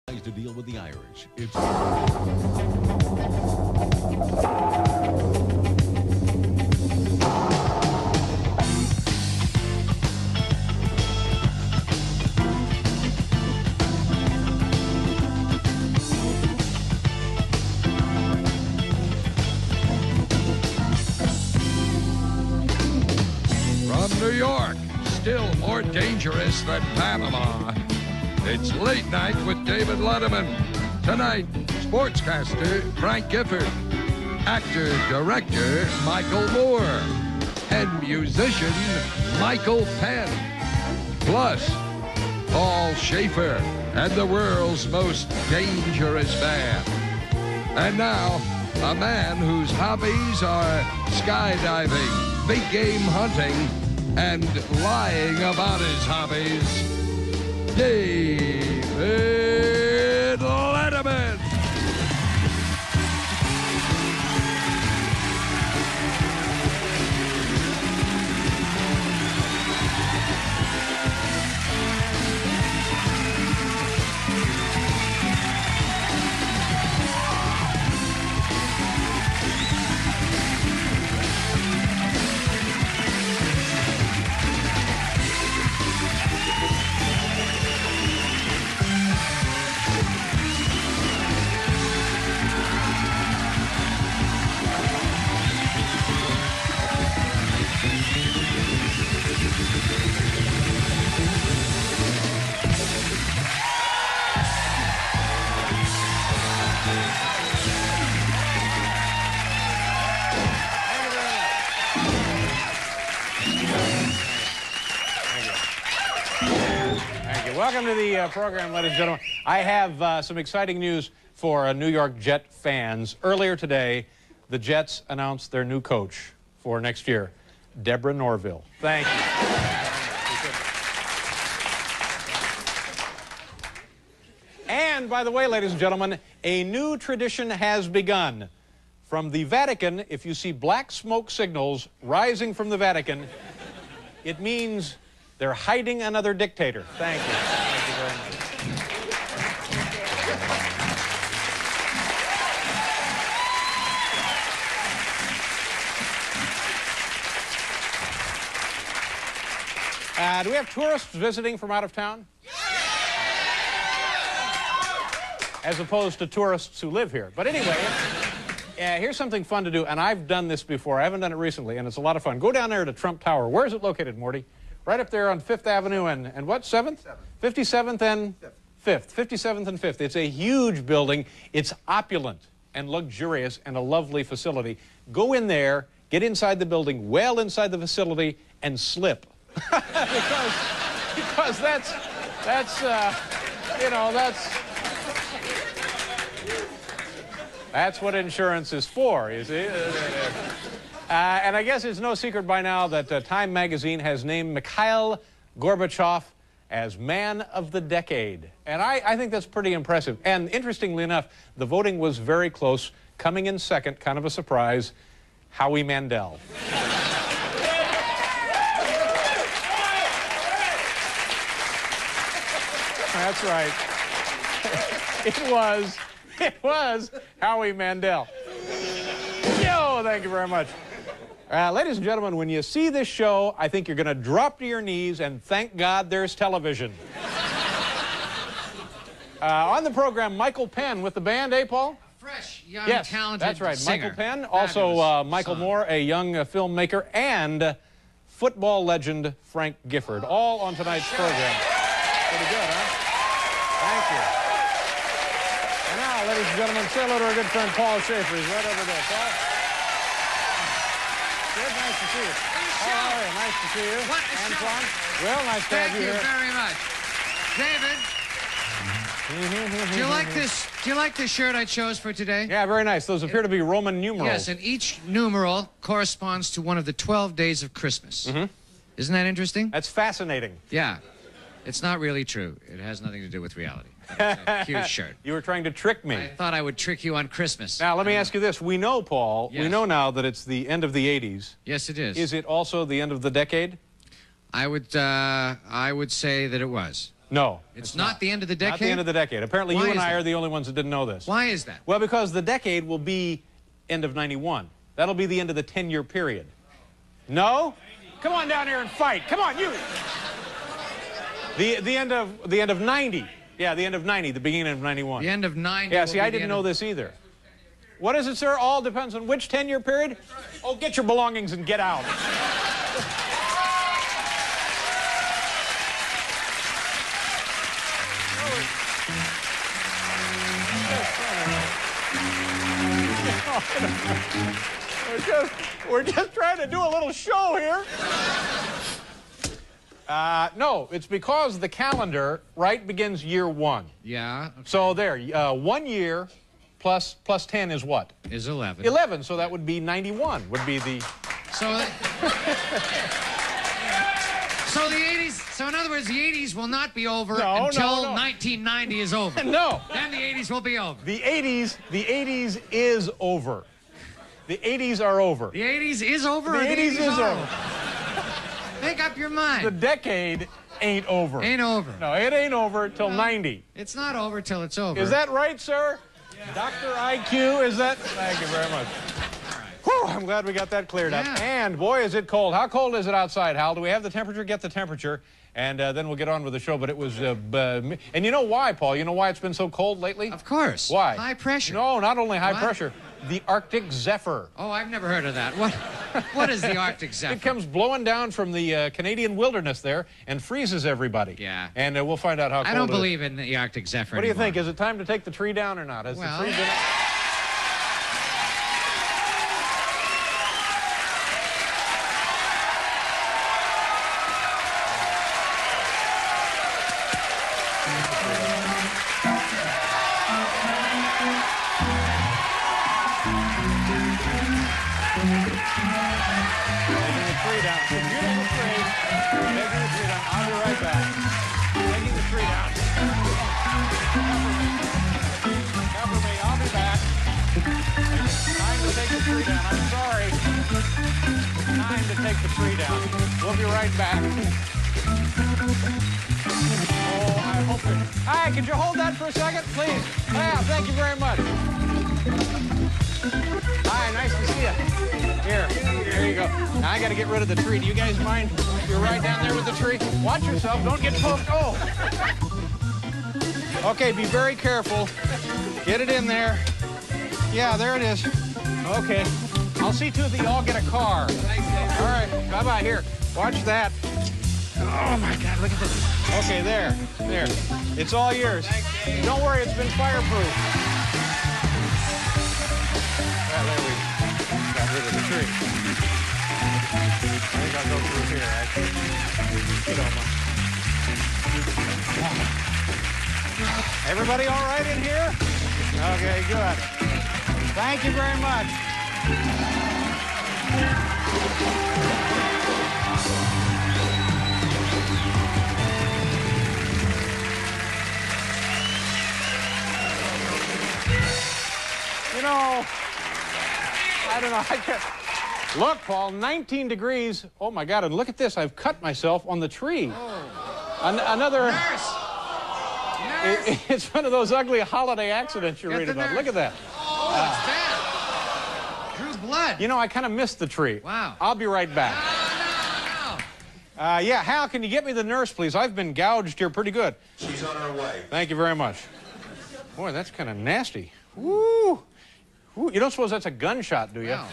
To deal with the Irish. It's from New York, still more dangerous than Panama. It's Late Night with David Letterman. Tonight, sportscaster Frank Gifford, actor-director Michael Moore, and musician Michael Penn. Plus, Paul Schaefer and the world's most dangerous man. And now, a man whose hobbies are skydiving, big game hunting, and lying about his hobbies. David Letterman. Welcome to the program, ladies and gentlemen. I have some exciting news for New York Jet fans. Earlier today, the Jets announced their new coach for next year, Deborah Norville. Thank you. And, by the way, ladies and gentlemen, a new tradition has begun. From the Vatican, if you see black smoke signals rising from the Vatican, it means they're hiding another dictator. Thank you. Thank you very much. Do we have tourists visiting from out of town? As opposed to tourists who live here. But anyway, here's something fun to do, and I've done this before. I haven't done it recently, and it's a lot of fun. Go down there to Trump Tower. Where is it located, Morty? Right up there on 5th Avenue and what, 7th? 57th and 5th. 57th and 5th. It's a huge building. It's opulent and luxurious and a lovely facility. Go in there, get inside the building, well inside the facility, and slip. because that's what insurance is for, you see. And I guess it's no secret by now that Time magazine has named Mikhail Gorbachev as Man of the Decade. And I think that's pretty impressive. And interestingly enough, the voting was very close. Coming in second, kind of a surprise, Howie Mandel. That's right. It was Howie Mandel. Yo, thank you very much. Ladies and gentlemen, when you see this show, I think you're going to drop to your knees and thank God there's television. On the program, Michael Penn with the band, Paul? Fresh, young, yes, talented that's right. singer. Michael Penn, also Michael Moore, a young filmmaker, and football legend Frank Gifford, all on tonight's program. Pretty good, huh? Thank you. And now, ladies and gentlemen, say hello to our good friend Paul Schaefer. He's right over there. Paul? Good, nice to see you. Paul, nice to see you. What a Antoine? show. Well, nice to have you here. Thank you very much. David, do you like this? Do you like this shirt I chose for today? Yeah, very nice. Those appear to be Roman numerals. Yes, and each numeral corresponds to one of the 12 days of Christmas. Mm-hmm. Isn't that interesting? That's fascinating. Yeah. It's not really true. It has nothing to do with reality. It's a cute shirt. You were trying to trick me. I thought I would trick you on Christmas. Now, let me ask you this. We know, Paul, we know now that it's the end of the 80s. Yes, it is. Is it also the end of the decade? I would say that it was. No. It's not the end of the decade? Not the end of the decade. Apparently Why you and is I that? are the only ones that didn't know this. Why is that? Well, because the decade will be end of 91. That'll be the end of the 10-year period. No? Come on down here and fight. Come on, you. The end of 90. Yeah, the end of 90, the beginning of 91. The end of 90. Yeah, see, I didn't know this either. What is it, sir? All depends on which 10-year period? Oh, get your belongings and get out. We're just trying to do a little show here. No, it's because the calendar, right, begins year 1. Yeah. Okay. So there, 1 year plus 10 is what? Is 11. 11, so that would be 91, would be the... So, so the 80s, so in other words, the 80s will not be over until 1990 is over. No. Then the 80s will be over. The 80s is over. The 80s are over. The 80s is over? The or 80s is are over. Make up your mind. The decade ain't over. Ain't over. No, it ain't over till 90. It's not over till it's over. Is that right, sir? Yeah. Dr. IQ, is that? Thank you very much. Whew, I'm glad we got that cleared up. And boy, is it cold. How cold is it outside, Hal? Do we have the temperature? Get the temperature, and then we'll get on with the show. But it was, and you know why, Paul? You know why it's been so cold lately? Of course. Why? High pressure. No, not only high What? pressure. The Arctic Zephyr. Oh, I've never heard of that. What is the Arctic Zephyr? It comes blowing down from the Canadian wilderness there and freezes everybody. Yeah. And we'll find out how cold I don't it is. believe in the Arctic Zephyr What do you anymore. think? Is it time to take the tree down or not? Has Well, the tree been... Take the tree down. We'll be right back. Oh, I hope it... Hi, could you hold that for a second, please? Yeah, thank you very much. Hi, nice to see you. Here you go. Now I got to get rid of the tree. Do you guys mind? You're right down there with the tree. Watch yourself. Don't get poked. Oh. Okay, be very careful. Get it in there. Yeah, there it is. Okay. I'll see to it that you all get a car. All right, bye-bye. Here, watch that. Oh, my God, look at this. Okay, there. It's all yours. Don't worry, it's been fireproof. Well, there we got rid of the tree. I think I'll go through here, actually. You don't mind. Everybody all right in here? Okay, good. Thank you very much. You know, I don't know. I can't. Look, Paul, 19 degrees. Oh, my God, and look at this. I've cut myself on the tree. Another... Nurse! It's one of those ugly holiday accidents you read about. Look at that. Oh, it's bad. Drew blood. You know, I kind of missed the tree. Wow. I'll be right back. No. Yeah, Hal, can you get me the nurse, please? I've been gouged here pretty good. She's on her way. Thank you very much. Boy, that's kind of nasty. Woo! Woo! You don't suppose that's a gunshot, do you? Wow.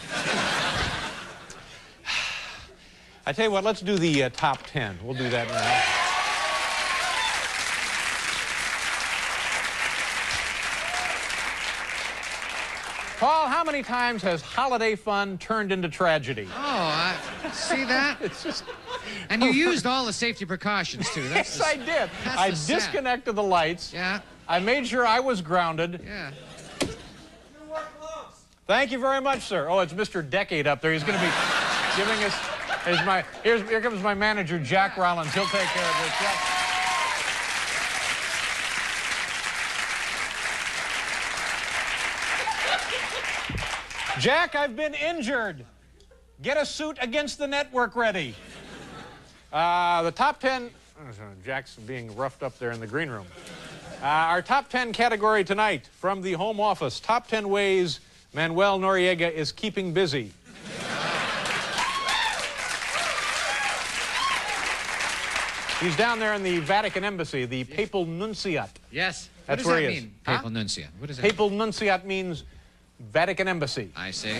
I tell you what, let's do the top 10. We'll do that now. Paul, how many times has holiday fun turned into tragedy? Oh, see that? It's just... And you used all the safety precautions, too. Yes, I did. That's I the set. disconnected the lights. Yeah. I made sure I was grounded. Yeah. Thank you very much, sir. Oh, it's Mr. Decade up there. He's going to be giving us... Here comes my manager, Jack Rollins. He'll take care of this. Jack. Jack, I've been injured. Get a suit against the network ready. The top 10... Jack's being roughed up there in the green room. Our top 10 category tonight from the Home Office. Top 10 ways Manuel Noriega is keeping busy. He's down there in the Vatican Embassy, the Papal Nunciate. Yes. That's what where does he that is. mean? Papal Nunciate. What does that Papal Nunciate means Vatican Embassy. I see.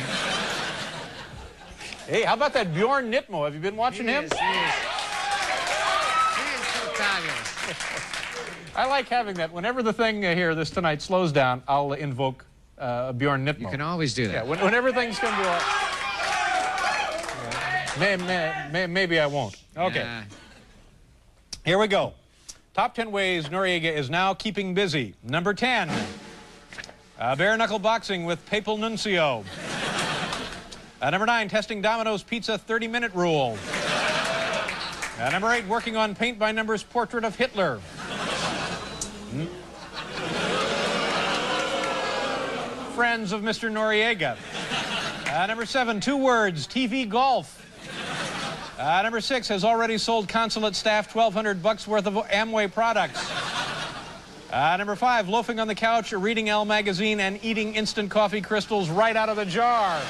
Hey, how about that Bjorn Nitmo? Have you been watching him? He is so fabulous. I like having that. Whenever the thing here, this tonight, slows down, I'll invoke Bjorn Nitmo. You can always do that. Yeah, whenever things come to a... Maybe I won't. Okay. Here we go. Top 10 ways Noriega is now keeping busy. Number 10, bare knuckle boxing with Papal Nuncio. Number 9, testing Domino's Pizza 30-minute rule. Number 8, working on paint-by-numbers portrait of Hitler. Friends of Mr. Noriega. Number 7, 2 words, TV golf. Number 6, has already sold consulate staff $1,200 worth of Amway products. Number 5, loafing on the couch, reading Elle magazine, and eating instant coffee crystals right out of the jar.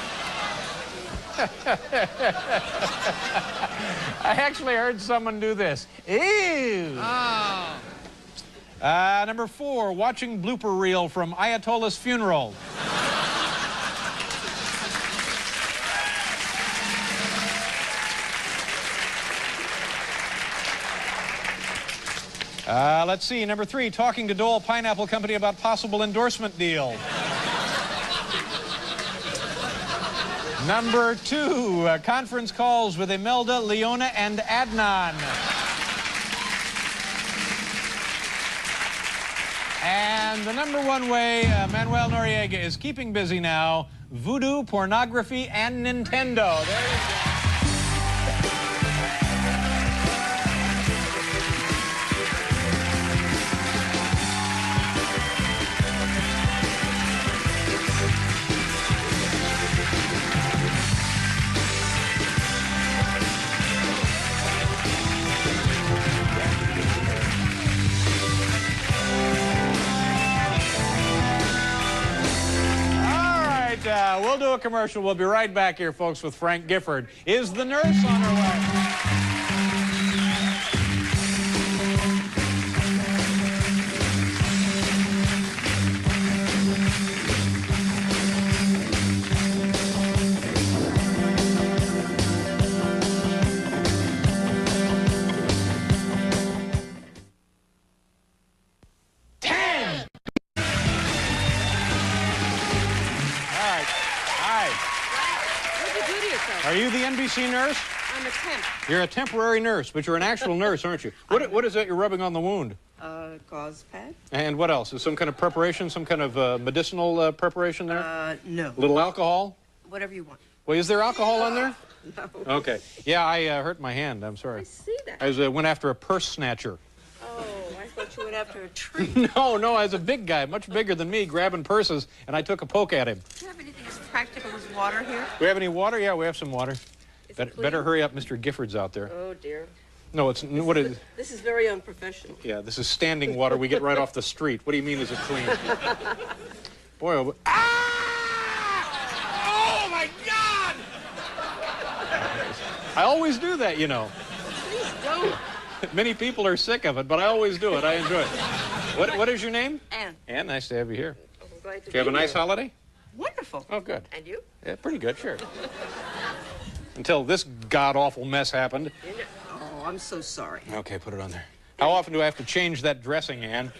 I actually heard someone do this. Ew! Oh. Number 4, watching blooper reel from Ayatollah's funeral. Let's see, number 3, talking to Dole Pineapple Company about possible endorsement deal. Number 2, conference calls with Imelda, Leona, and Adnan. And the number 1 way Manuel Noriega is keeping busy now, voodoo, pornography, and Nintendo. There you go. We'll do a commercial. We'll be right back here, folks, with Frank Gifford. Is the nurse on her way? Are you the NBC nurse? I'm a temp. You're a temporary nurse, but you're an actual nurse, aren't you? What is that you're rubbing on the wound? Gauze pad. And what else? Is some kind of preparation, some kind of medicinal preparation there? No. A little alcohol? Whatever you want. Well, is there alcohol on there? No. Okay. Yeah, I hurt my hand. I'm sorry. I see that. I went after a purse snatcher. Oh, I thought you went after a tree. No, I was a big guy, much bigger than me, grabbing purses, and I took a poke at him. Do you have anything as practical as water here? Do we have any water? Yeah, we have some water. Is it clean? Better hurry up, Mr. Gifford's out there. Oh, dear. No, it's... What is... This is very unprofessional. Yeah, this is standing water we get right off the street. What do you mean is it clean? Boy, oh... Ah! Oh, my God! I always do that, you know. Please don't. Many people are sick of it, but I always do it. I enjoy it. What is your name? Anne. Anne, nice to have you here. I'm glad to Do you have a be nice here. holiday? Wonderful. Oh, good. And you? Yeah, pretty good, sure. Until this god-awful mess happened. Oh, I'm so sorry. Okay, put it on there. How often do I have to change that dressing, Anne?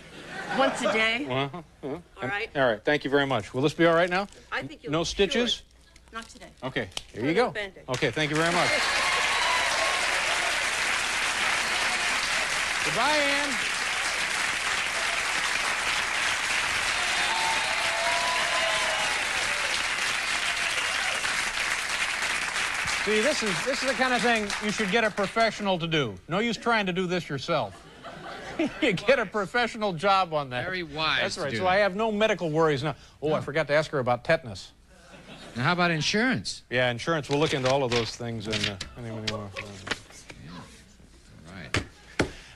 Once a day. Uh-huh. All right. All right, thank you very much. Will this be all right now? I think you'll No be stitches? cured. Not today. Okay, here No, you no go. Band-Aid. Okay, thank you very much. Goodbye, Anne. See, this is the kind of thing you should get a professional to do. No use trying to do this yourself. You get a professional job on that. Very wise. That's right. To do So that. I have no medical worries now. Oh, I forgot to ask her about tetanus. Now, how about insurance? Yeah, insurance. We'll look into all of those things. And Right.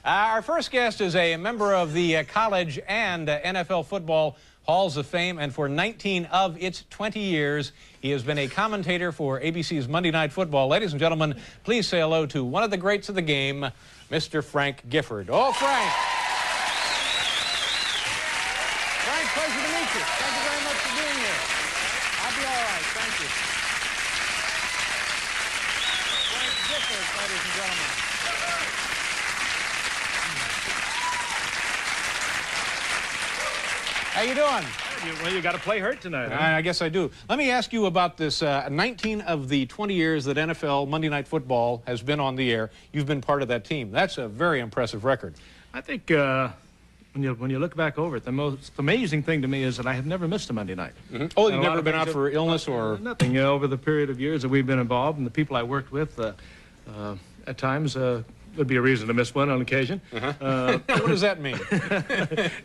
Our first guest is a member of the college and NFL football Halls of Fame, and for 19 of its 20 years, he has been a commentator for ABC's Monday Night Football. Ladies and gentlemen, please say hello to one of the greats of the game, Mr. Frank Gifford. Oh, Frank. Frank, pleasure to meet you. Thank you very much for being here. I'll be all right. Thank you. Frank Gifford, ladies and gentlemen. How you doing? Well, you got to play hurt tonight, huh? I guess I do. Let me ask you about this 19 of the 20 years that NFL Monday Night Football has been on the air. You've been part of that team. That's a very impressive record. I think when you look back over it, the most amazing thing to me is that I have never missed a Monday night. Mm-hmm. Oh, you've never been out for illness or nothing? Over the period of years that we've been involved, and the people I worked with, at times would be a reason to miss one on occasion. What does that mean?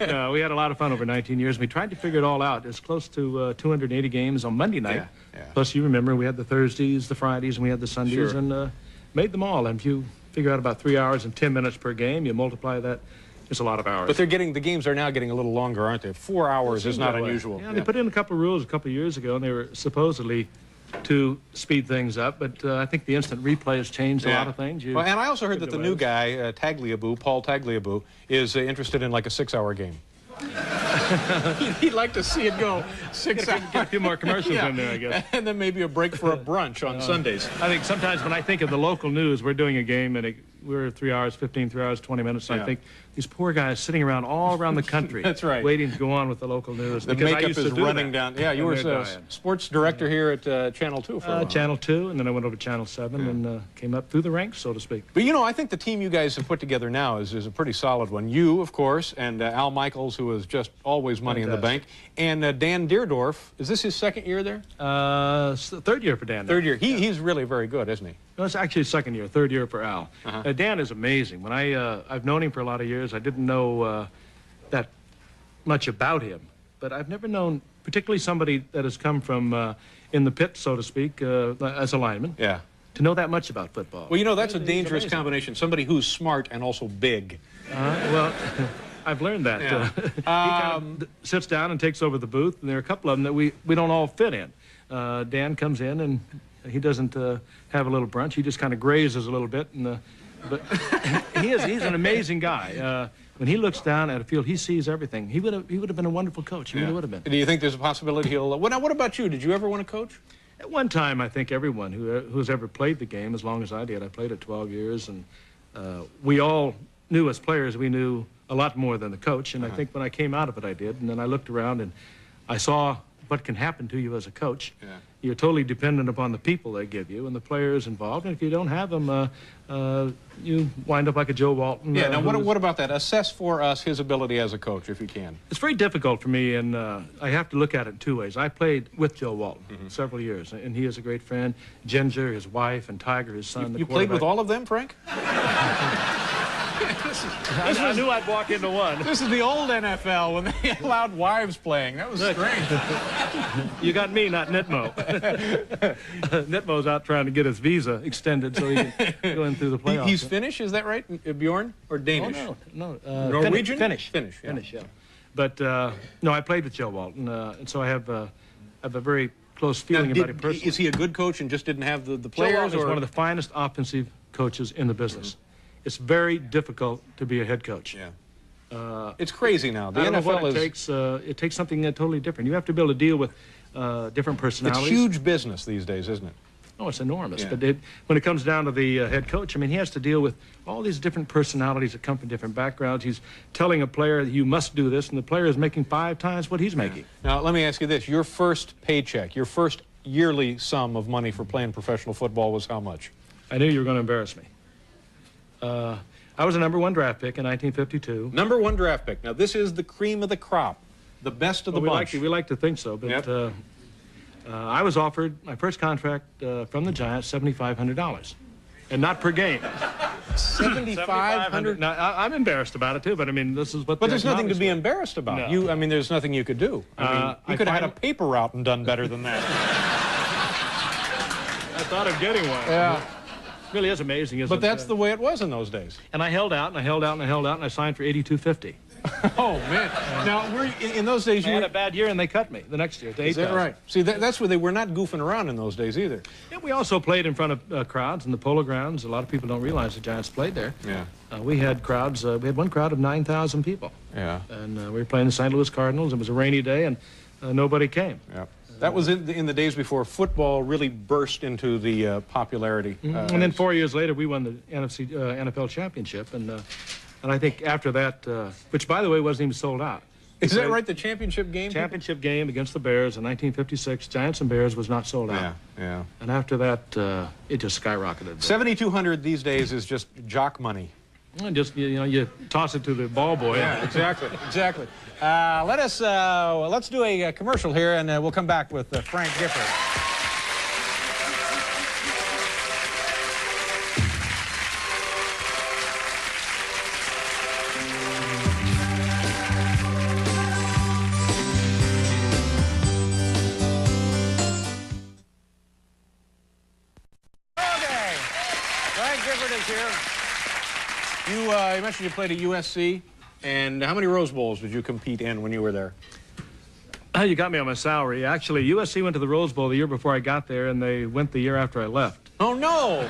No, we had a lot of fun over 19 years. We tried to figure it all out. It's close to 280 games on Monday night. Yeah. Plus, you remember, we had the Thursdays, the Fridays, and we had the Sundays, Sure. and made them all. And if you figure out about 3 hours and 10 minutes per game, you multiply that, it's a lot of hours. But the games are now getting a little longer, aren't they? 4 hours is not unusual. Yeah, they put in a couple of rules a couple of years ago, and they were supposedly to speed things up, but I think the instant replay has changed a lot of things. Well, and I also heard that the new guy, Paul Tagliabue, is interested in like a 6-hour game. He'd like to see it go 6 hours. Get a few more commercials in there, I guess. And then maybe a break for a brunch on Sundays. I think sometimes when I think of the local news, we're doing a game and we're 3 hours, 15, 3 hours, 20 minutes. So I think these poor guys sitting around all around the country. That's right. Waiting to go on with the local news. The makeup is running down. Yeah, you were sports director here at Channel 2 for a while. Channel 2, and then I went over to Channel 7 and came up through the ranks, so to speak. But, you know, I think the team you guys have put together now is a pretty solid one. You, of course, and Al Michaels, who is just always money in the bank, and Dan Deerdorf. Is this his second year there? Third year for Dan. Third year. He's really very good, isn't he? No, it's actually second year, third year for Al. Dan is amazing. When I've known him for a lot of years, I didn't know that much about him, but I've never known particularly somebody that has come from in the pit, so to speak, as a lineman. Yeah. To know that much about football. Well, you know, that's a dangerous combination. Somebody who's smart and also big. Well, I've learned that. Yeah. He kind of sits down and takes over the booth, and there are a couple of them that we don't all fit in. Dan comes in, and he doesn't have a little brunch. He just kind of grazes a little bit, and but he's an amazing guy. When he looks down at a field, he sees everything. He would have been a wonderful coach. He really would have been. Do you think there's a possibility he'll? What about you? Did you ever want to coach? At one time, I think everyone who's ever played the game, as long as I did, I played it 12 years, and we all knew as players, we knew a lot more than the coach. And I think when I came out of it, I did. And then I looked around and I saw what can happen to you as a coach. Yeah. You're totally dependent upon the people they give you and the players involved. And if you don't have them, you wind up like a Joe Walton. Yeah. Now, what about that? Assess for us his ability as a coach, if you can. It's very difficult for me, and I have to look at it in two ways. I played with Joe Walton several years, and he is a great friend. Ginger, his wife, and Tiger, his son. You played with all of them, Frank? I knew I'd walk into one. This is the old NFL when they allowed wives playing. That was strange. You got me, not Nitmo. Nitmo's out trying to get his visa extended so he can go in through the playoffs. He's Finnish, is that right, Bjorn? Or Danish? Oh, no. Norwegian? Finnish. Finnish, yeah. But, no, I played with Joe Walton, and so I have a very close feeling about him personally. Is he a good coach and just didn't have the Joe players? Walton is one of the finest offensive coaches in the business. It's very difficult to be a head coach. Yeah. It's crazy now. The I don't know NFL what it takes something totally different. You have to be able to deal with different personalities. It's huge business these days, isn't it? Oh, it's enormous. Yeah. But when it comes down to the head coach, I mean, he has to deal with all these different personalities that come from different backgrounds. He's telling a player, you must do this, and the player is making 5 times what he's making. Now, let me ask you this. Your first paycheck, your first yearly sum of money for playing professional football was how much? I knew you were going to embarrass me. I was a #1 draft pick in 1952. #1 draft pick. Now, this is the cream of the crop, the best of the bunch. We like to think so, but I was offered my first contract from the Giants, $7,500, and not per game. $7,500. Now, I'm embarrassed about it too, but I mean, this is what. But there's nothing to be embarrassed about. No. I mean, there's nothing you could do. I mean, you could have had a paper route and done better than that. I thought of getting one. Yeah. really is amazing, isn't it? But that's the way it was in those days. And I held out, and I held out, and I held out, and I signed for $82.50. Oh, man. Now, in those days, I had a bad year, and they cut me the next year to $8,000. Is that right? See, that's where they were not goofing around in those days either. Yeah, we also played in front of crowds in the Polo Grounds. A lot of people don't realize the Giants played there. Yeah. We had crowds. We had one crowd of 9,000 people. Yeah. And we were playing the St. Louis Cardinals. It was a rainy day, and nobody came. Yeah. That was in the days before football really burst into the popularity. And then 4 years later, we won the NFL championship, and I think after that, which by the way wasn't even sold out. Is that right? The championship game? Championship game against the Bears in 1956, Giants and Bears was not sold out. Yeah, yeah. And after that, it just skyrocketed. 7,200 these days is just jock money. And just you toss it to the ball boy. Yeah, exactly, exactly. Let's do a commercial here, and we'll come back with Frank Gifford. Okay, Frank Gifford is here. You mentioned you played at USC, and how many Rose Bowls did you compete in when you were there? You got me on my salary. Actually, USC went to the Rose Bowl the year before I got there, and they went the year after I left. Oh, no!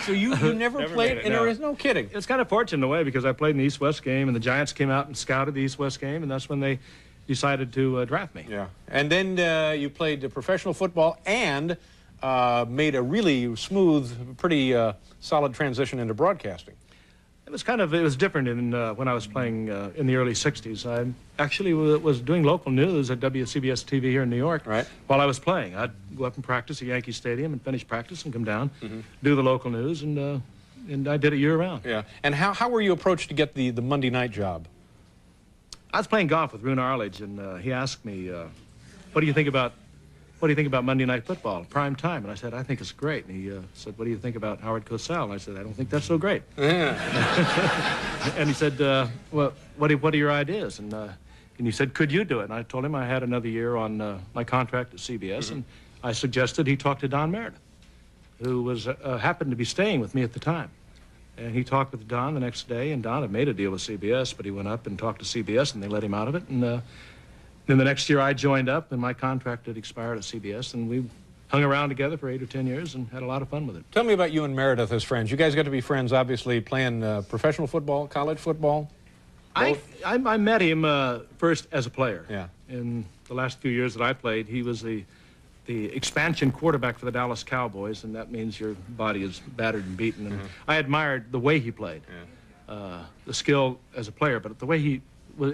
So you never played, and there is no kidding. It's kind of fortunate in a way, because I played in the East-West game, and the Giants came out and scouted the East-West game, and that's when they decided to draft me. Yeah. And then you played professional football and made a really smooth, pretty solid transition into broadcasting. It was different when I was playing in the early 60s. I actually was doing local news at WCBS TV here in New York while I was playing. I'd go up and practice at Yankee Stadium and finish practice and come down, do the local news, and I did it year-round. Yeah. And how were you approached to get the Monday night job? I was playing golf with Rune Arledge, and he asked me, what do you think about Monday Night Football, prime time? And I said, I think it's great. And he said, what do you think about Howard Cosell? And I said, I don't think that's so great. Yeah. And he said, well, what are your ideas? And he said, could you do it? And I told him I had another year on my contract at CBS, and I suggested he talk to Don Meredith, who was happened to be staying with me at the time. And he talked with Don the next day, and Don had made a deal with CBS, but he went up and talked to CBS, and they let him out of it. And then the next year I joined up, and my contract had expired at CBS, and we hung around together for 8 or 10 years and had a lot of fun with it. Tell me about you and Meredith as friends. You guys got to be friends, obviously, playing professional football, college football? I met him first as a player. Yeah. In the last few years that I played, he was the expansion quarterback for the Dallas Cowboys, and that means your body is battered and beaten. And I admired the way he played, the skill as a player, but the way he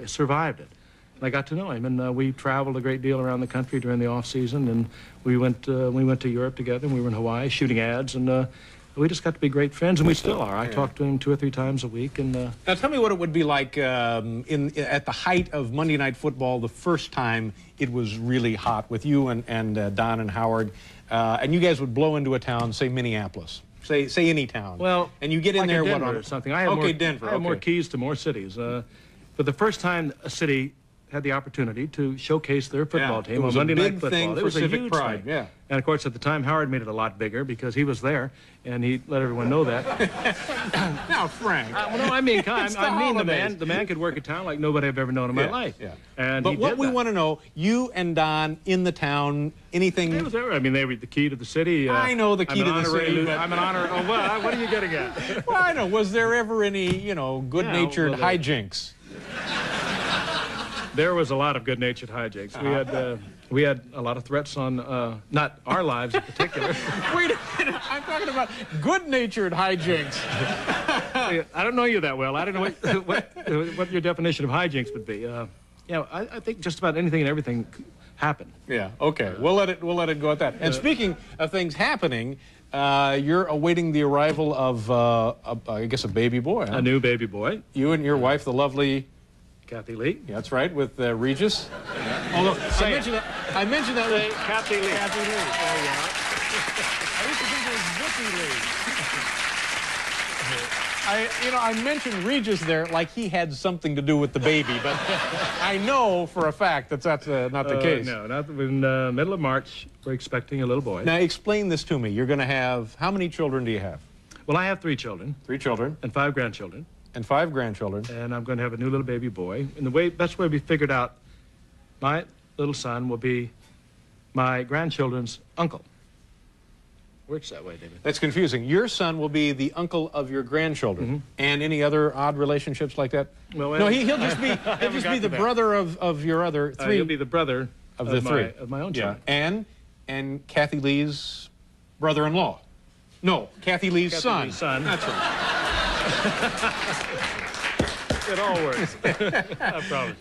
survived it. And I got to know him, and we traveled a great deal around the country during the off season, and we went to Europe together, and we were in Hawaii shooting ads, and we just got to be great friends, and we still are. I talk to him 2 or 3 times a week. And now tell me what it would be like at the height of Monday Night Football, the first time it was really hot with you and Don and Howard, and you guys would blow into a town, say Minneapolis. Say any town. Well, and you get in like there, Denver what, or something. I had Denver. I had more keys to more cities. For the first time, a city had the opportunity to showcase their football team on Monday Night Football. It was a huge thing. Yeah. And of course, at the time, Howard made it a lot bigger because he was there, and he let everyone know that. Now, Frank. Well, no, I mean the man could work a town like nobody I've ever known in my life. Yeah. And but what we want to know, you and Don in the town, anything? It was there. I mean, they were the key to the city. I know the key to the city. But... I'm an honor. Oh, well, what are you getting at? Well, I know. Was there ever any, good-natured hijinks? There was a lot of good-natured hijinks. We had a lot of threats on not our lives in particular. Wait a minute, I'm talking about good-natured hijinks. I don't know you that well. I don't know what your definition of hijinks would be. I think just about anything and everything happened. Yeah. Okay. We'll let it go at that. And speaking of things happening, you're awaiting the arrival of I guess a baby boy. Huh? A new baby boy. You and your wife, the lovely Kathy Lee. Yeah, that's right, with Regis. Yeah. Although I mentioned that with Kathy Lee. Kathy Lee. There you are. I used to think it was Vicky Lee. I mentioned Regis there like he had something to do with the baby, but I know for a fact that that's not the case. No, not in the middle of March. We're expecting a little boy. Now, explain this to me. You're going to have, how many children do you have? Well, I have 3 children. 3 children. And 5 grandchildren. And 5 grandchildren. And I'm going to have a new little baby boy. And the best way we figured out, my little son will be my grandchildren's uncle. Works that way, David. That's confusing. Your son will be the uncle of your grandchildren. And any other odd relationships like that? Well, no, he'll just be the brother of your other 3. He'll be the brother of the 3 of my own children. And Kathy Lee's brother-in-law. No, Kathy Lee's son. That's right. It all works. I promise.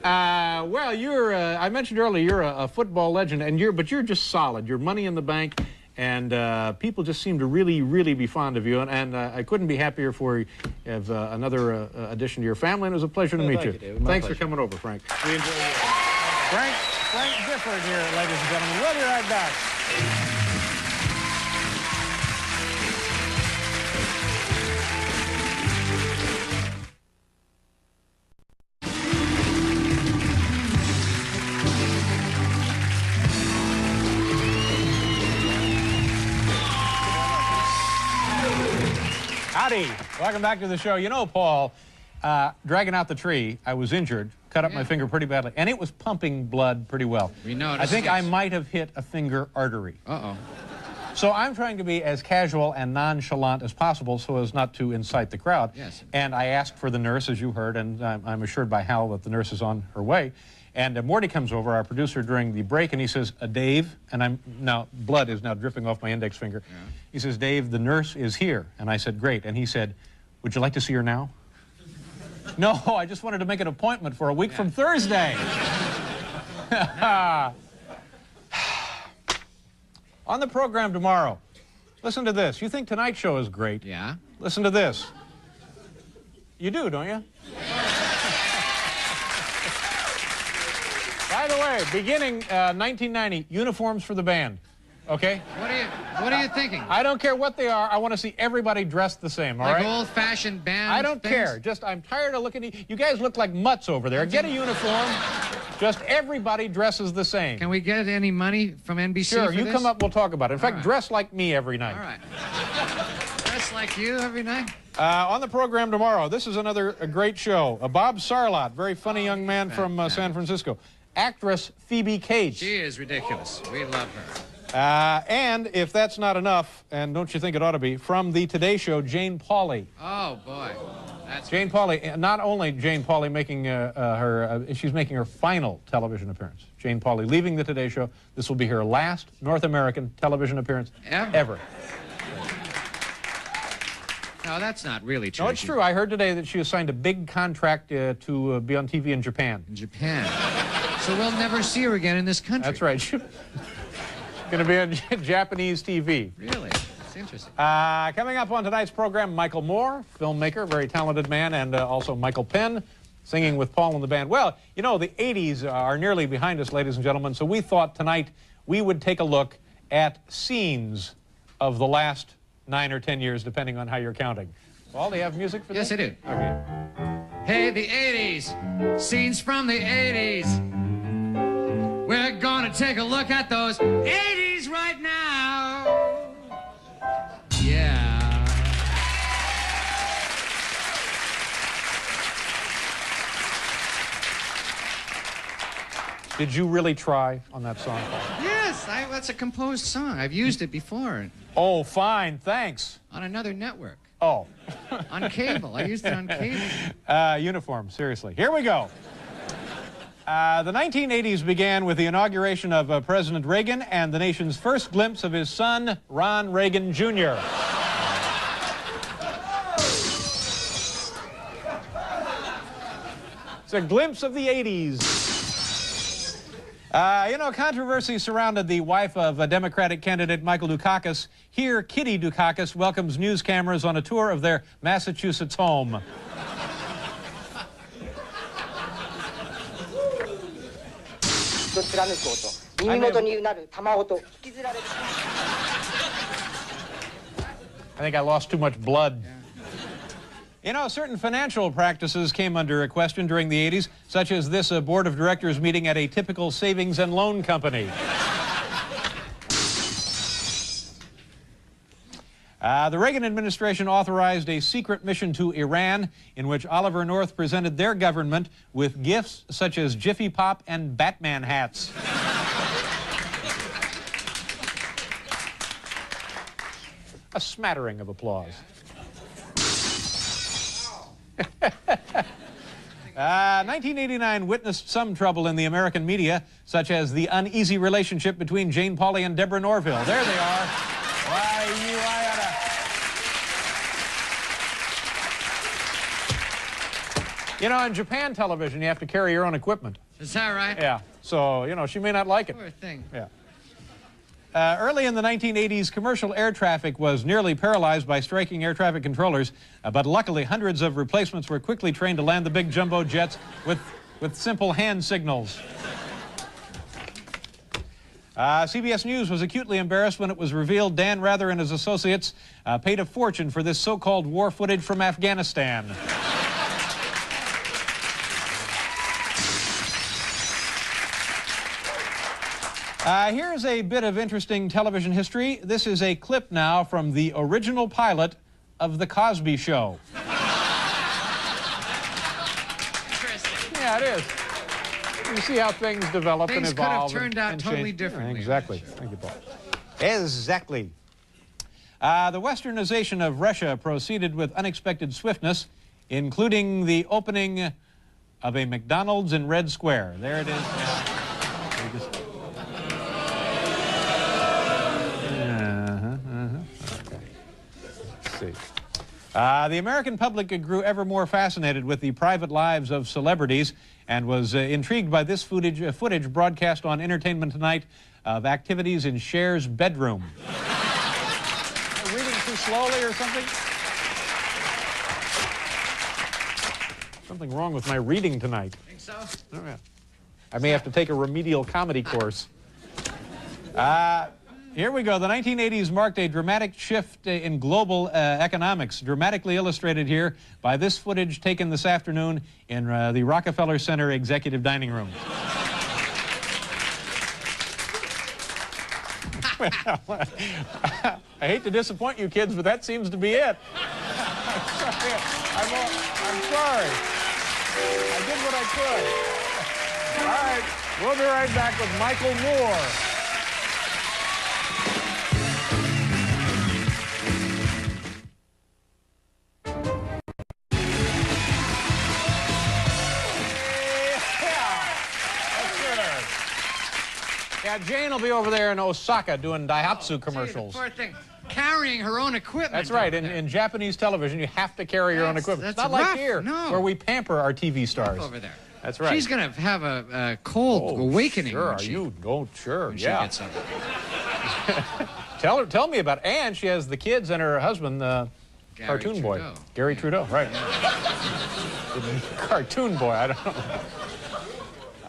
Well, you're. I mentioned earlier you're a football legend, but you're just solid. You're money in the bank, and people just seem to really, really be fond of you. And I couldn't be happier for you have another addition to your family. And it was a pleasure to meet you. David. Thanks for coming over, Frank. We enjoyed it. Frank Gifford here, ladies and gentlemen. We'll be right back. Howdy. Welcome back to the show. You know, Paul, dragging out the tree, I was injured, cut up my finger pretty badly, and it was pumping blood pretty well. We noticed. I think I might have hit a finger artery. Uh-oh. So I'm trying to be as casual and nonchalant as possible so as not to incite the crowd. Yes. And I asked for the nurse, as you heard, and I'm assured by Hal that the nurse is on her way. And Morty comes over, our producer, during the break, and he says, Dave, and blood is now dripping off my index finger. Yeah. He says, Dave, the nurse is here. And I said, great. And he said, would you like to see her now? No, I just wanted to make an appointment for a week from Thursday. On the program tomorrow, listen to this. You think tonight's show is great? Yeah. Listen to this. You do, don't you? By the way, beginning 1990, uniforms for the band. Okay? What are you thinking? I don't care what they are. I want to see everybody dressed the same, all right? Like old-fashioned band I don't care. Just, I'm tired of looking at you. You guys look like mutts over there. Get a uniform. Just everybody dresses the same. Can we get any money from NBC Sure, for you this? come up, we'll talk about it. In fact, right. dress like me every night. All right. Dress like you every night? On the program tomorrow, this is another great show. Bob Sarlott, very funny young man from San Francisco. Actress Phoebe Cates. She is ridiculous. We love her. And if that's not enough, and don't you think it ought to be, from the Today Show, Jane Pauley. Oh, boy. That's Jane Pauley, not only Jane Pauley making she's making her final television appearance. Jane Pauley leaving the Today Show. This will be her last North American television appearance ever. No, that's not really true. No, it's true. I heard today that she was signed a big contract to be on TV in Japan. In Japan. So we'll never see her again in this country. That's right. She's going to be on Japanese TV. Really? That's interesting. Coming up on tonight's program, Michael Moore, filmmaker, very talented man, and also Michael Penn, singing with Paul and the band. Well, you know, the 80s are nearly behind us, ladies and gentlemen, so we thought tonight we would take a look at scenes of the last 9 or 10 years, depending on how you're counting. Paul, do you have music for this? Yes, I do. Okay. Hey, the 80s. Scenes from the 80s. We're gonna take a look at those 80s right now. Yeah. Did you really try on that song, Paul? Yes, that's a composed song. I've used it before Oh, fine, thanks. on another network. Oh. On cable. I used it on cable. Uniform, seriously. Here we go. The 1980s began with the inauguration of President Reagan and the nation's first glimpse of his son, Ron Reagan, Jr. It's a glimpse of the 80s. You know, controversy surrounded the wife of Democratic candidate Michael Dukakis. Here, Kitty Dukakis welcomes news cameras on a tour of their Massachusetts home. I think I lost too much blood. You know, certain financial practices came under question during the 80s, such as this board of directors meeting at a typical savings and loan company. The Reagan administration authorized a secret mission to Iran in which Oliver North presented their government with gifts such as Jiffy Pop and Batman hats. A smattering of applause. 1989 witnessed some trouble in the American media, such as the uneasy relationship between Jane Pauley and Deborah Norville. There they are. Why, I oughta... You know, in Japan television, you have to carry your own equipment. Is that right? Yeah. So, you know, she may not like it. Poor thing. Yeah. Early in the 1980s, commercial air traffic was nearly paralyzed by striking air traffic controllers, but luckily hundreds of replacements were quickly trained to land the big jumbo jets with simple hand signals. CBS News was acutely embarrassed when it was revealed Dan Rather and his associates paid a fortune for this so-called war footage from Afghanistan. Here's a bit of interesting television history. This is a clip now from the original pilot of The Cosby Show. Interesting. Yeah, it is. You see how things develop and Things evolve. could have turned out and totally change. differently. Exactly. Thank you, Paul. Exactly. The westernization of Russia proceeded with unexpected swiftness, including the opening of a McDonald's in Red Square. There it is. The American public grew ever more fascinated with the private lives of celebrities and was intrigued by this footage broadcast on Entertainment Tonight of activities in Cher's bedroom. Reading too slowly or something? Something wrong with my reading tonight. Think so? Oh, yeah. I may have to take a remedial comedy course. Here we go. The 1980s marked a dramatic shift in global economics, dramatically illustrated here by this footage taken this afternoon in the Rockefeller Center executive dining room. Well, I hate to disappoint you kids, but that seems to be it. I'm sorry. I did what I could. All right, we'll be right back with Michael Moore. Yeah, Jane will be over there in Osaka doing Daihatsu commercials. Gee, the poor thing. Carrying her own equipment. That's right. In Japanese television, you have to carry your own equipment. It's not rough. like here, where we pamper our TV stars. Over there. That's right. She's going to have a cold awakening. Sure, when she gets up. Tell me about it. And she has the kids and her husband, the cartoon boy. Gary Trudeau, right. Cartoon boy, I don't know.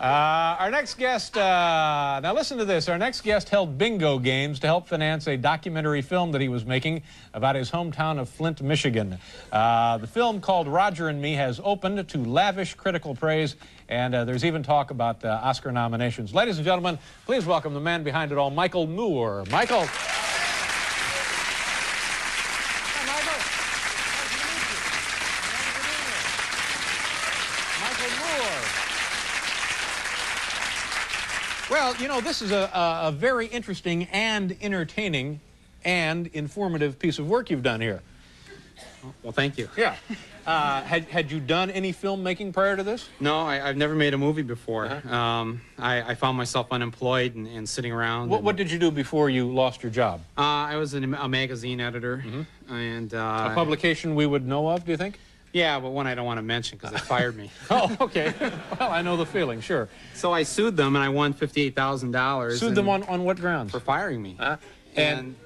Our next guest, now listen to this. Our next guest held bingo games to help finance a documentary film that he was making about his hometown of Flint, Michigan. The film, called Roger and Me, has opened to lavish critical praise, and there's even talk about Oscar nominations. Ladies and gentlemen, please welcome the man behind it all, Michael Moore. Michael. Hi, Michael. Nice to meet you. Michael Moore. Well, you know, this is a very interesting and entertaining and informative piece of work you've done here. Well, thank you. Yeah. Had you done any filmmaking prior to this? No, I've never made a movie before. I found myself unemployed and sitting around. What did you do before you lost your job? I was a magazine editor. And a publication we would know of, do you think? Yeah, but one I don't want to mention because they fired me. Oh, okay. Well, I know the feeling, sure. So I sued them, and I won $58,000. Sued them on what grounds? For firing me. And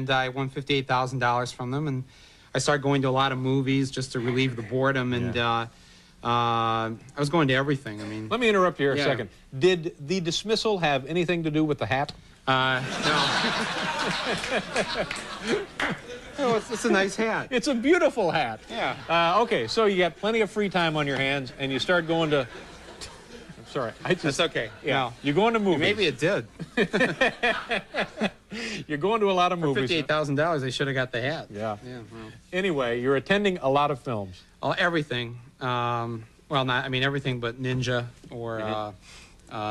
I won $58,000 from them, and I started going to a lot of movies just to relieve the boredom, and I was going to everything. I mean, let me interrupt you here a second. Did the dismissal have anything to do with the hat? No. Oh, it's a nice hat. It's a beautiful hat. Yeah. Okay, so you got plenty of free time on your hands, and you start going to... I'm sorry. That's okay. Yeah. No. You're going to movies. Maybe it did. You're going to a lot of movies. $58,000, they should have got the hat. Yeah. Yeah. Well. Anyway, you're attending a lot of films. Everything. Well, not. I mean, everything but Ninja or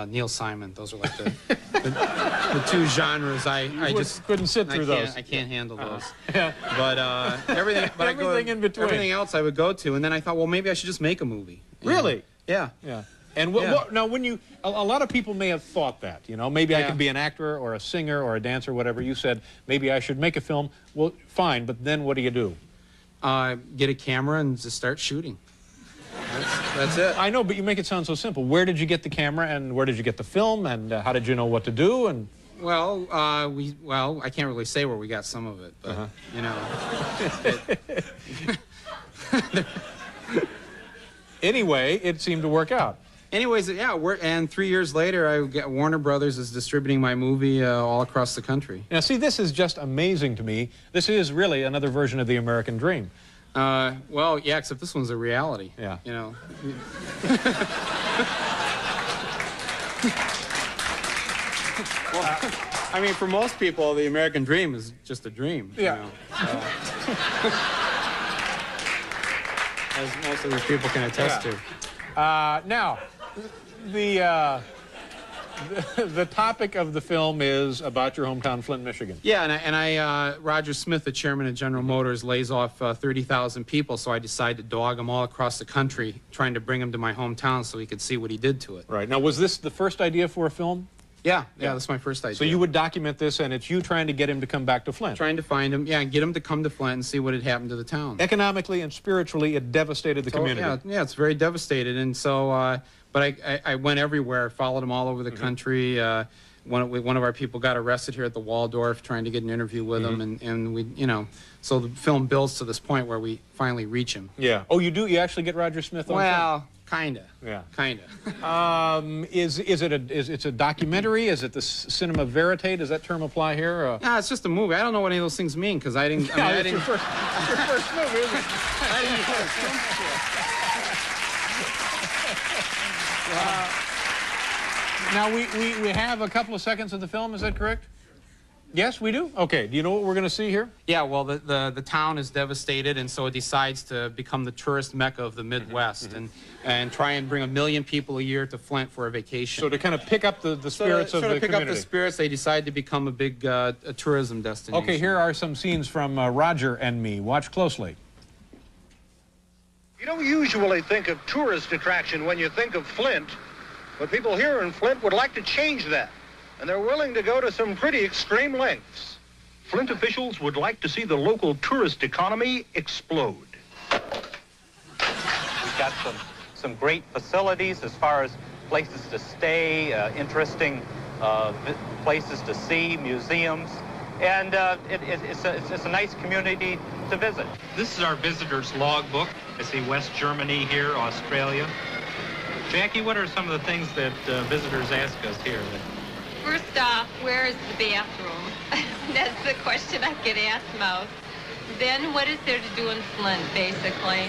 Neil Simon. Those are like the two genres. I just couldn't sit through those. I can't handle those. Yeah. But everything. But Everything in between. Everything else I would go to, and then I thought, well, maybe I should just make a movie. Really? Yeah. Yeah. And Yeah. now, when you, a lot of people may have thought that, you know, maybe I Yeah. could be an actor or a singer or a dancer, whatever. You said maybe I should make a film. Well, fine, but then what do you do? Get a camera and just start shooting. That's it. I know, but you make it sound so simple. Where did you get the camera, and where did you get the film, and how did you know what to do? And Well, I can't really say where we got some of it, but you know. anyway, it seemed to work out. Anyways, yeah, and 3 years later, Warner Brothers is distributing my movie all across the country. Now, see, this is just amazing to me. This is really another version of the American dream. Well, yeah, except this one's a reality. Yeah. You know. Well, I mean, for most people, the American dream is just a dream. Yeah. You know, as most of these people can attest to. Now, the topic of the film is about your hometown, Flint, Michigan. Yeah, and I Roger Smith, the chairman of General Motors, lays off 30,000 people, so I decided to dog them all across the country, trying to bring them to my hometown so he could see what he did to it. Right. Now, was this the first idea for a film? Yeah, that's my first idea. So you would document this, and it's you trying to get him to come back to Flint. Trying to find him, yeah, and get him to come to Flint and see what had happened to the town. Economically and spiritually, it devastated the community. Yeah, it's very devastated, and so, but I went everywhere, followed him all over the country. One of our people got arrested here at the Waldorf trying to get an interview with him, and we, you know, so the film builds to this point where we finally reach him. Yeah. Oh, you do? You actually get Roger Smith on film? Well, kinda. Yeah. Kinda. Is it a documentary? Is it the cinema verite? Does that term apply here? Nah, it's just a movie. I don't know what any of those things mean because I didn't. I It's your first movie, isn't it? I didn't Now, we have a couple of seconds of the film, is that correct? Yes, we do? Okay, do you know what we're going to see here? Yeah, well, the town is devastated, and so it decides to become the tourist mecca of the Midwest and try and bring 1 million people a year to Flint for a vacation. So to kind of pick up the spirits of the pick community. up the spirits, they decide to become a big a tourism destination. Okay, here are some scenes from Roger and me. Watch closely. You don't usually think of tourist attraction when you think of Flint, but people here in Flint would like to change that, and they're willing to go to some pretty extreme lengths. Flint officials would like to see the local tourist economy explode. We've got some great facilities as far as places to stay, interesting places to see, museums, and it's a nice community to visit. This is our visitor's logbook. I see West Germany here, Australia. Jackie, what are some of the things that visitors ask us here? First off, where is the bathroom? That's the question I get asked most. Then, what is there to do in Flint, basically?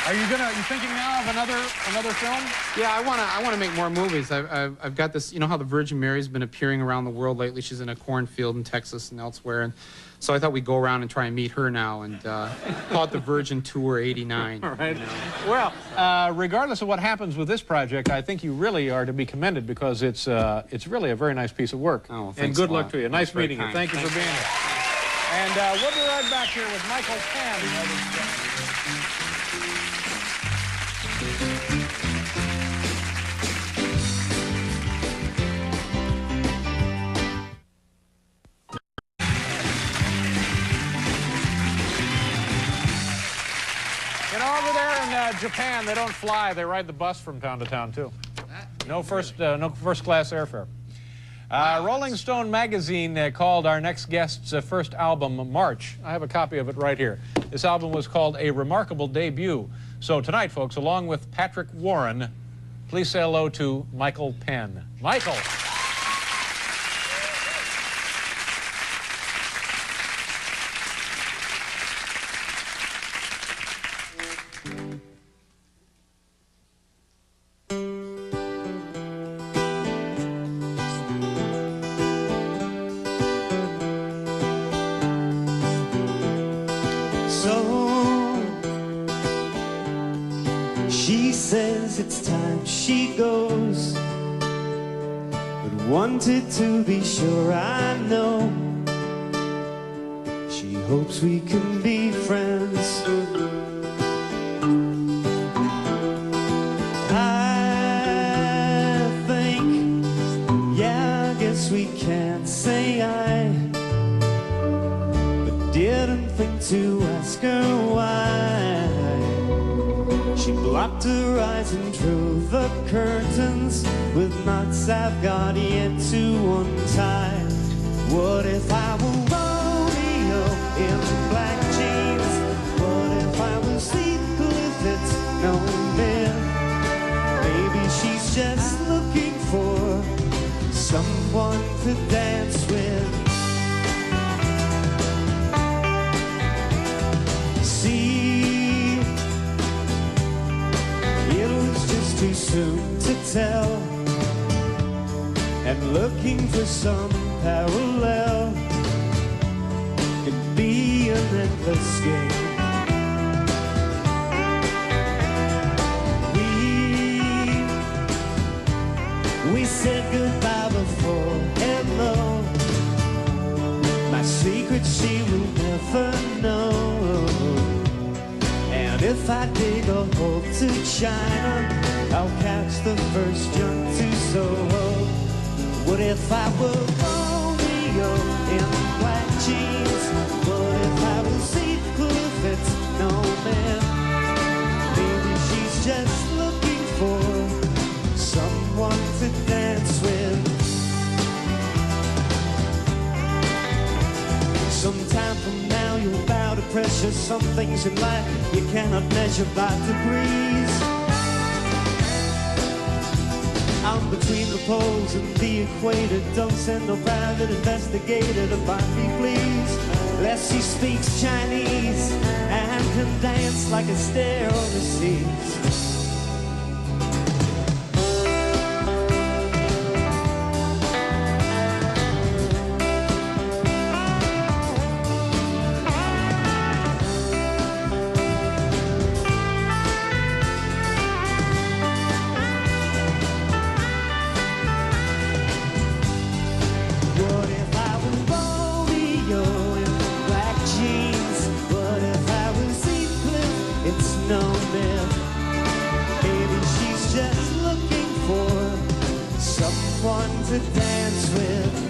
Are you thinking now of another film? Yeah, I wanna make more movies. I've got this. You know how the Virgin Mary's been appearing around the world lately. She's in a cornfield in Texas and elsewhere, and so I thought we'd go around and try and meet her now and call it the Virgin Tour '89. All right. You know? Well, regardless of what happens with this project, I think you really are to be commended because it's really a very nice piece of work. Oh, well, and good luck to you. Nice meeting you. kind. Thank you for being here. And we'll be right back here with Michael Penn. Over there in Japan, they don't fly; they ride the bus from town to town too. No first class airfare. Rolling Stone magazine called our next guest's first album March. I have a copy of it right here. This album was called A Remarkable Debut. So tonight, folks, along with Patrick Warren, please say hello to Michael Penn. Michael. She says it's time she goes, but wanted to be sure I know. She hopes we can be friends. I think, yeah, I guess we can't say I, but didn't think to ask her why. She blocked her eyes and drew the curtains with knots I've got yet to untie. What if I were Romeo in black jeans? What if I was Heathcliff? It's no myth. Maybe she's just looking for someone to dance with. See, it was just too soon to tell, and looking for some parallel can be an endless game. We said goodbye before hello. My secret she will never know. And if I dig a hole to China, I'll catch the first junk to Soho. What if I were Romeo in black jeans? What if I was Heathcliff? It's no man. Maybe she's just looking for someone to dance with. Sometime from now you'll bow to pressure. Some things in life you cannot measure by degrees. I'm between the poles and the equator. Don't send no private investigator to find me, please. Unless he speaks Chinese and can dance like a stair overseas. No myth. Maybe she's just looking for someone to dance with.